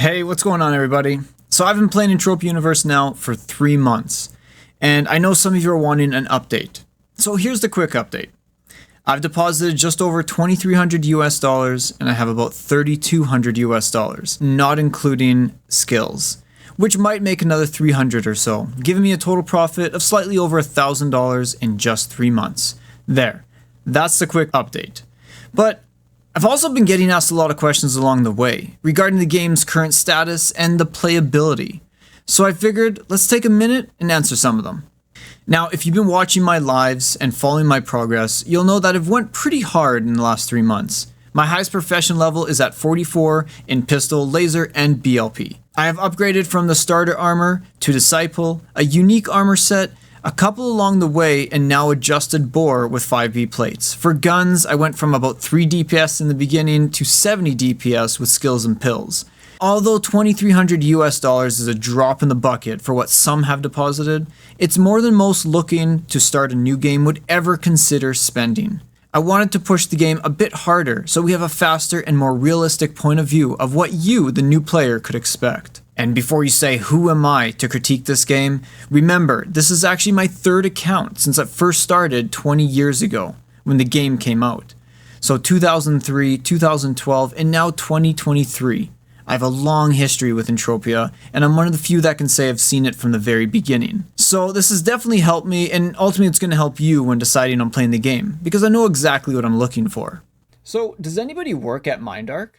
Hey, what's going on, everybody? So I've been playing Entropia Universe now for 3 months, and I know some of you are wanting an update. So here's the quick update. I've deposited just over 2,300 US dollars, and I have about 3,200 US dollars, not including skills, which might make another 300 or so, giving me a total profit of slightly over $1,000 in just 3 months. There, that's the quick update. But I've also been getting asked a lot of questions along the way regarding the game's current status and the playability. So I figured let's take a minute and answer some of them. Now, if you've been watching my lives and following my progress, you'll know that I've went pretty hard in the last 3 months. My highest profession level is at 44 in pistol, laser, and BLP. I have upgraded from the starter armor to disciple, a unique armor set, a couple along the way, and now adjusted bore with 5B plates. For guns, I went from about 3 DPS in the beginning to 70 DPS with skills and pills. Although 2,300 US dollars is a drop in the bucket for what some have deposited, it's more than most looking to start a new game would ever consider spending. I wanted to push the game a bit harder so we have a faster and more realistic point of view of what you, the new player, could expect. And before you say, who am I to critique this game, remember, this is actually my 3rd account since I first started 20 years ago, when the game came out. So 2003, 2012, and now 2023. I have a long history with Entropia, and I'm one of the few that can say I've seen it from the very beginning. So this has definitely helped me, and ultimately it's going to help you when deciding on playing the game, because I know exactly what I'm looking for. So, does anybody work at Mindark?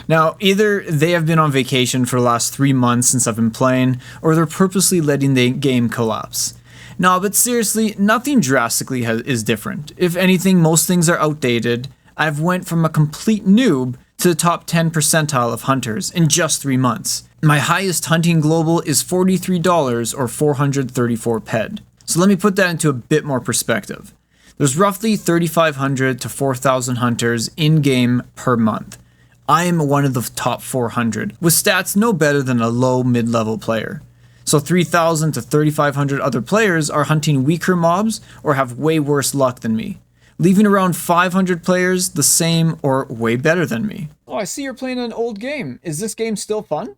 Now, either they have been on vacation for the last 3 months since I've been playing, or they're purposely letting the game collapse. No, but seriously, nothing drastically is different. If anything, most things are outdated. I've went from a complete noob to the top 10 percentile of hunters in just 3 months. My highest hunting global is $43 or 434 PED. So let me put that into a bit more perspective. There's roughly 3,500 to 4,000 hunters in-game per month. I am one of the top 400, with stats no better than a low mid-level player. So 3,000 to 3,500 other players are hunting weaker mobs or have way worse luck than me, leaving around 500 players the same or way better than me. Oh, I see you're playing an old game. Is this game still fun?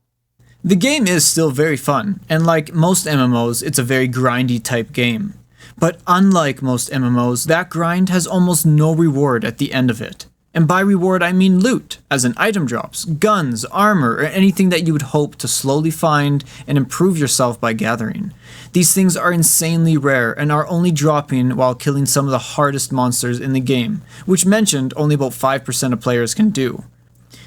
The game is still very fun, and like most MMOs, it's a very grindy type game. But unlike most MMOs, that grind has almost no reward at the end of it. And by reward, I mean loot, as in item drops, guns, armor, or anything that you would hope to slowly find and improve yourself by gathering. These things are insanely rare and are only dropping while killing some of the hardest monsters in the game, which mentioned only about 5% of players can do.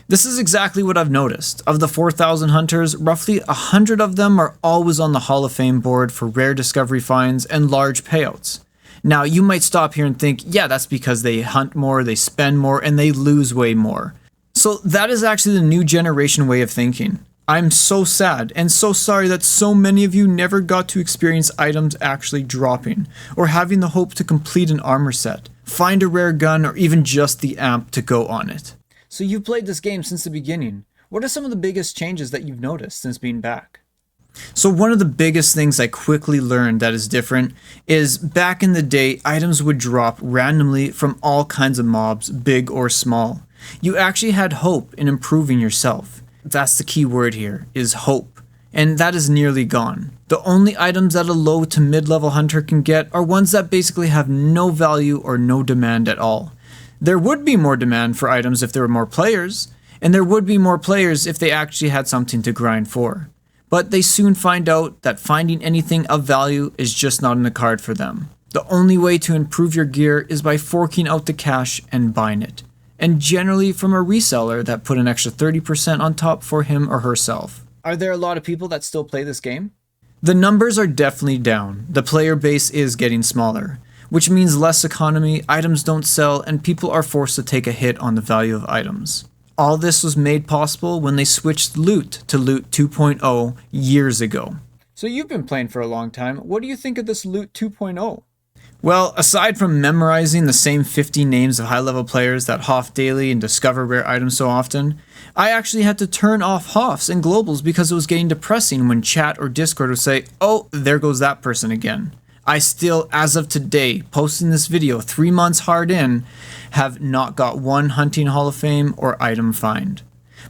This is exactly what I've noticed. Of the 4,000 hunters, roughly 100 of them are always on the Hall of Fame board for rare discovery finds and large payouts. Now, you might stop here and think, yeah, that's because they hunt more, they spend more, and they lose way more. So that is actually the new generation way of thinking. I'm so sad and so sorry that so many of you never got to experience items actually dropping, or having the hope to complete an armor set, find a rare gun, or even just the amp to go on it. So you've played this game since the beginning. What are some of the biggest changes that you've noticed since being back? So one of the biggest things I quickly learned that is different is back in the day, items would drop randomly from all kinds of mobs, big or small. You actually had hope in improving yourself. That's the key word here, is hope. And that is nearly gone. The only items that a low to mid-level hunter can get are ones that basically have no value or no demand at all. There would be more demand for items if there were more players, and there would be more players if they actually had something to grind for. But they soon find out that finding anything of value is just not in the card for them. The only way to improve your gear is by forking out the cash and buying it. And generally from a reseller that put an extra 30% on top for him or herself. Are there a lot of people that still play this game? The numbers are definitely down. The player base is getting smaller, which means less economy, items don't sell, and people are forced to take a hit on the value of items. All this was made possible when they switched loot to Loot 2.0 years ago. So you've been playing for a long time. What do you think of this Loot 2.0? Well, aside from memorizing the same 50 names of high-level players that HOF daily and discover rare items so often, I actually had to turn off HOFs and globals because it was getting depressing when chat or Discord would say, oh, there goes that person again. I still, as of today, posting this video 3 months hard in, have not got one Hunting Hall of Fame or item find.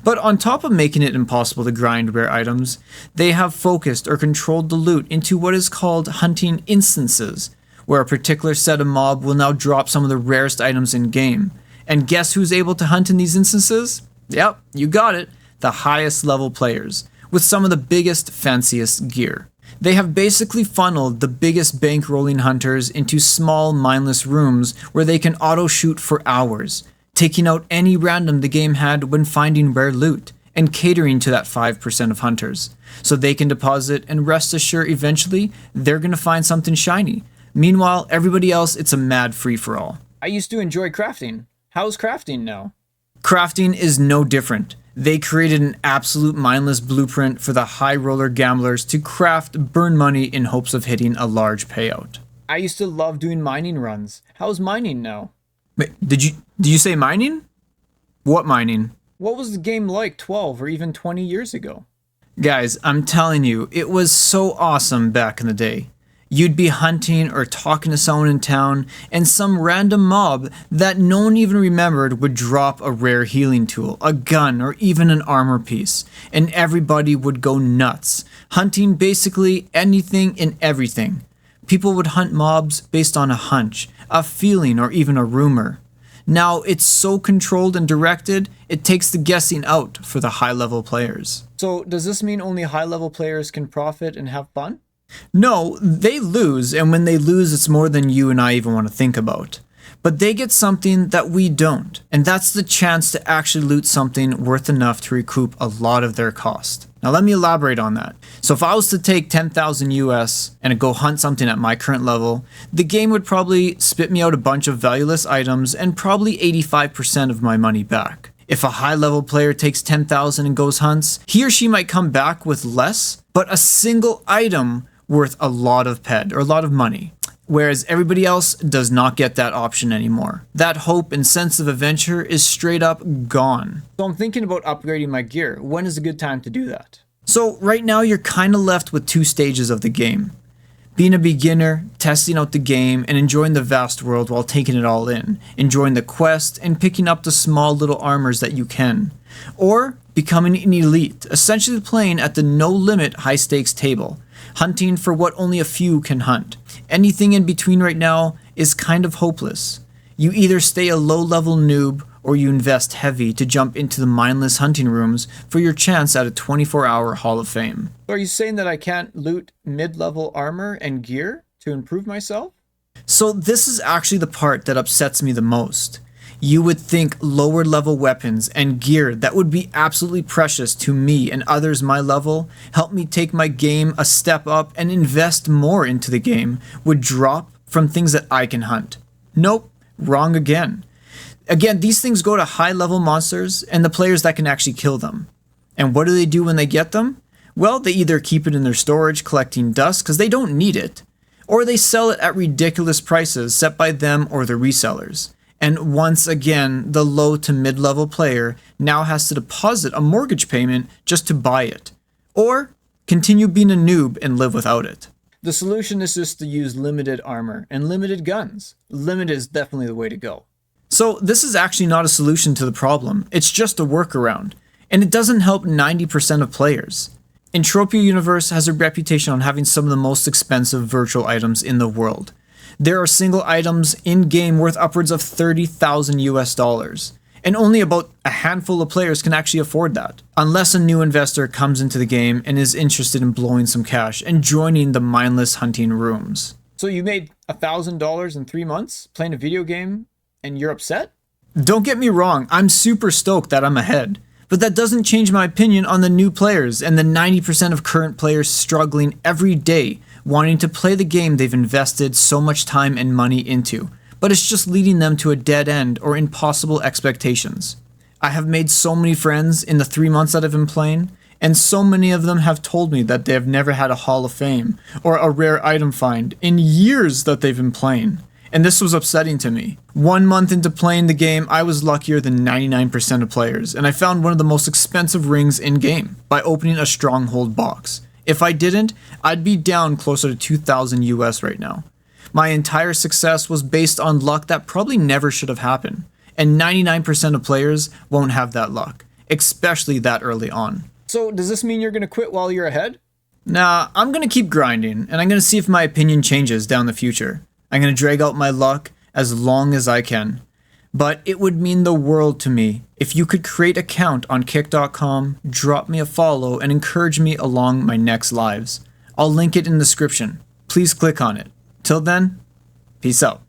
But on top of making it impossible to grind rare items, they have focused or controlled the loot into what is called hunting instances, where a particular set of mob will now drop some of the rarest items in game. And guess who's able to hunt in these instances? Yep, you got it, the highest level players, with some of the biggest, fanciest gear. They have basically funneled the biggest bankrolling hunters into small, mindless rooms where they can auto-shoot for hours, taking out any random the game had when finding rare loot, and catering to that 5% of hunters, so they can deposit and rest assured eventually they're gonna find something shiny. Meanwhile, everybody else, it's a mad free-for-all. I used to enjoy crafting. How's crafting now? Crafting is no different. They created an absolute mindless blueprint for the high roller gamblers to craft, burn money in hopes of hitting a large payout. I used to love doing mining runs. How's mining now? Wait, did you say mining? What mining? What was the game like 12 or even 20 years ago? Guys, I'm telling you, it was so awesome back in the day. You'd be hunting or talking to someone in town, and some random mob that no one even remembered would drop a rare healing tool, a gun, or even an armor piece, and everybody would go nuts, hunting basically anything and everything. People would hunt mobs based on a hunch, a feeling, or even a rumor. Now, it's so controlled and directed, it takes the guessing out for the high-level players. So, does this mean only high-level players can profit and have fun? No, they lose, and when they lose, it's more than you and I even want to think about. But they get something that we don't, and that's the chance to actually loot something worth enough to recoup a lot of their cost. Now let me elaborate on that. So if I was to take 10,000 US and go hunt something at my current level, the game would probably spit me out a bunch of valueless items and probably 85% of my money back. If a high level player takes 10,000 and goes hunts, he or she might come back with less, but a single item worth a lot of ped or a lot of money, whereas everybody else does not get that option anymore. That hope and sense of adventure is straight up gone. So I'm thinking about upgrading my gear. When is a good time to do that? So right now you're kind of left with two stages of the game. Being a beginner, testing out the game, and enjoying the vast world while taking it all in, enjoying the quest, and picking up the small little armors that you can. Or becoming an elite, essentially playing at the no-limit high-stakes table, hunting for what only a few can hunt. Anything in between right now is kind of hopeless. You either stay a low-level noob or you invest heavy to jump into the mindless hunting rooms for your chance at a 24-hour Hall of Fame. So are you saying that I can't loot mid-level armor and gear to improve myself? So this is actually the part that upsets me the most. You would think lower level weapons and gear that would be absolutely precious to me and others my level, help me take my game a step up and invest more into the game, would drop from things that I can hunt. Nope, wrong again. Again, these things go to high level monsters and the players that can actually kill them. And what do they do when they get them? Well, they either keep it in their storage collecting dust because they don't need it, or they sell it at ridiculous prices set by them or the resellers. And once again, the low to mid-level player now has to deposit a mortgage payment just to buy it, or continue being a noob and live without it. The solution is just to use limited armor and limited guns. Limited is definitely the way to go. So this is actually not a solution to the problem, it's just a workaround, and it doesn't help 90% of players. Entropia Universe has a reputation on having some of the most expensive virtual items in the world. There are single items in-game worth upwards of 30,000 US dollars, and only about a handful of players can actually afford that, unless a new investor comes into the game and is interested in blowing some cash and joining the mindless hunting rooms. So you made $1,000 in 3 months playing a video game and you're upset? Don't get me wrong, I'm super stoked that I'm ahead, but that doesn't change my opinion on the new players and the 90% of current players struggling every day wanting to play the game they've invested so much time and money into, but it's just leading them to a dead end or impossible expectations. I have made so many friends in the 3 months that I've been playing, and so many of them have told me that they have never had a Hall of Fame or a rare item find in years that they've been playing. And this was upsetting to me. 1 month into playing the game, I was luckier than 99% of players, and I found one of the most expensive rings in-game by opening a stronghold box. If I didn't, I'd be down closer to 2,000 US right now. My entire success was based on luck that probably never should have happened, and 99% of players won't have that luck. especially that early on. So does this mean you're going to quit while you're ahead? Nah, I'm going to keep grinding, and I'm going to see if my opinion changes down the future. I'm going to drag out my luck as long as I can. But it would mean the world to me if you could create an account on kick.com, drop me a follow, and encourage me along my next lives. I'll link it in the description. Please click on it. Till then, peace out.